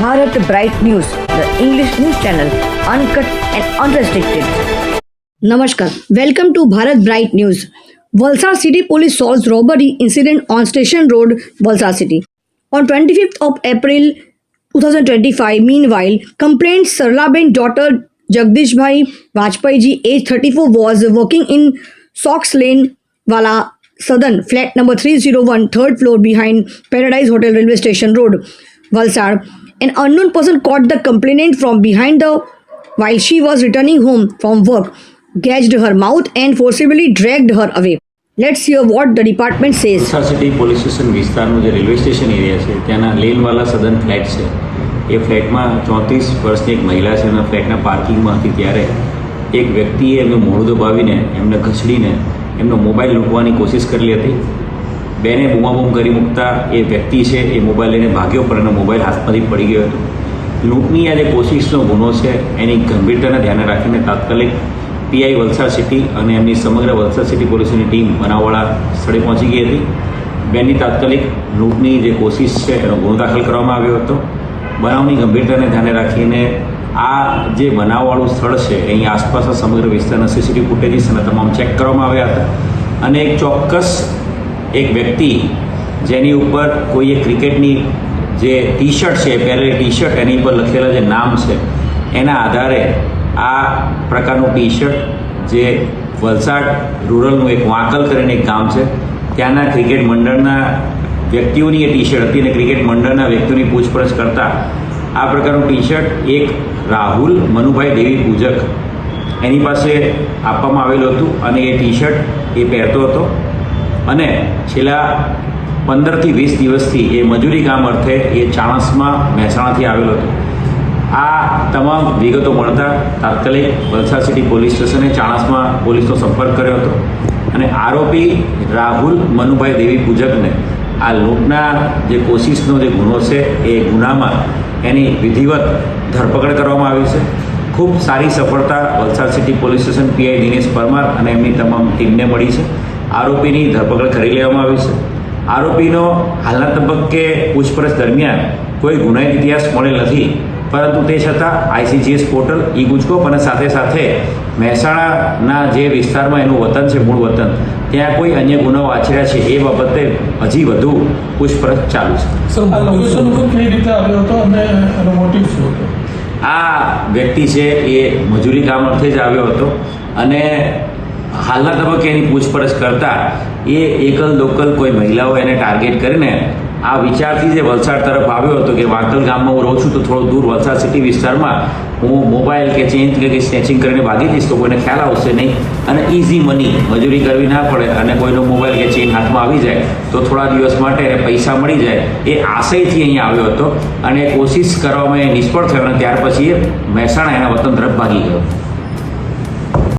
Bharat Bright News, the English news channel, uncut and unrestricted. Namaskar. Welcome to Bharat Bright News. Valsad City Police solves robbery incident on Station Road, Valsad City. On 25th of April 2025, meanwhile, complainant Sarlaben's daughter Jagdishbhai Vajpayee, age 34, was working in Sox Lane, Wala Southern, flat number 301, third floor behind Paradise Hotel Railway Station Road, Valsad. An unknown person caught the complainant from behind while she was returning home from work, gagged her mouth and forcibly dragged her away. Let's hear what the department says. Valsad city police station વિસ્તારનું જે railway station area છે ત્યાંના લેનવાલા સદન flat છે એ ફ્લેટમાં 34 વર્ષની એક મહિલા છે અને ફ્લેટના પાર્કિંગમાં હતી ત્યારે એક વ્યક્તિએ એમનું મોઢું દબાવીને એમને ઘસડીને એમનો મોબાઈલ લૂંટવાની કોશિશ કરેલી હતી. બેને બૂમાબૂમ કરી મૂકતા એ વ્યક્તિ છે એ મોબાઈલ લઈને ભાગ્યો પણ એનો મોબાઈલ હાથમાંથી પડી ગયો હતો. લૂંટની આ જે કોશિશનો ગુનો છે એની ગંભીરતાને ધ્યાને રાખીને તાત્કાલિક પીઆઈ વલસાડ સિટી અને એમની સમગ્ર વલસાડ સિટી પોલીસની ટીમ બનાવવાળા સ્થળે પહોંચી ગઈ હતી. બેનની તાત્કાલિક લૂંટની જે કોશિશ છે એનો ગુનો દાખલ કરવામાં આવ્યો હતો. બનાવની ગંભીરતાને ધ્યાને રાખીને આ જે બનાવવાળું સ્થળ છે અહીં આસપાસના સમગ્ર વિસ્તારના સીસીટીવી ફૂટેજીસ અને તમામ ચેક કરવામાં આવ્યા હતા અને એક ચોક્કસ એક વ્યક્તિ જેની ઉપર કોઈ એક ક્રિકેટની જે ટી શર્ટ છે પહેરેલી ટી શર્ટ એની ઉપર લખેલા જે નામ છે એના આધારે આ પ્રકારનું ટી શર્ટ જે વલસાડ રૂરલનું એક વાંકલ કરીને એક ગામ છે ત્યાંના ક્રિકેટ મંડળના વ્યક્તિઓની એ ટી શર્ટ હતી અને ક્રિકેટ મંડળના વ્યક્તિઓની પૂછપરછ કરતાં આ પ્રકારનું ટી શર્ટ એક રાહુલ મનુભાઈ દેવી પૂજક એની પાસે આપવામાં આવેલું હતું અને એ ટી શર્ટ એ પહેરતો હતો અને છેલ્લા 15 થી 20 દિવસથી એ મજૂરી કામ અર્થે એ ચાણસમાં મહેસાણાથી આવેલો હતો. આ તમામ વિગતો મળતા તાત્કાલિક વલસાડ સિટી પોલીસ સ્ટેશને ચાણસમાં પોલીસનો સંપર્ક કર્યો હતો અને આરોપી રાહુલ મનુભાઈ દેવી પૂજકને આ લૂંટના જે કોશિશનો જે ગુનો છે એ ગુનામાં એની વિધિવત ધરપકડ કરવામાં આવી છે. ખૂબ સારી સફળતા Valsad city police station PI Dinesh Parmar અને એમની તમામ ટીમને મળી છે. આરોપીની ધરપકડ કરી લેવામાં આવી છે. આરોપીનો હાલના તબક્કે પૂછપરછ દરમિયાન કોઈ ગુનાહિત ઇતિહાસ મળેલ નથી, પરંતુ તે છતાં આઈસીજીએસ પોર્ટલ ઈ ગુજકોપ અને સાથે સાથે મહેસાણાના જે વિસ્તારમાં એનું વતન છે મૂળ વતન ત્યાં કોઈ અન્ય ગુનાઓ આચર્યા છે એ બાબતે હજી વધુ પૂછપરછ ચાલુ છે. આ વ્યક્તિ છે એ મજૂરી કામ અર્થે જ આવ્યો હતો અને હાલના તબક્કે એની પૂછપરછ કરતાં એ એકલ લોકલ કોઈ મહિલાઓ એને ટાર્ગેટ કરીને આ વિચારથી જે વલસાડ તરફ આવ્યો હતો કે વાંકલ ગામમાં હું રહું છું તો થોડું દૂર વલસાડ સિટી વિસ્તારમાં હું મોબાઈલ કે ચેન કે કંઈ સ્નેચિંગ કરીને ભાગી જઈશ તો કોઈને ખ્યાલ આવશે નહીં અને ઇઝી મની મજૂરી કરવી ના પડે અને કોઈનો મોબાઈલ કે ચેન હાથમાં આવી જાય તો થોડા દિવસ માટે એને પૈસા મળી જાય એ આશયથી અહીંયા આવ્યો હતો અને કોશિશ કરવામાં એ નિષ્ફળ થયો અને ત્યાર પછી એ મહેસાણા એના વતન તરફ ભાગી ગયો.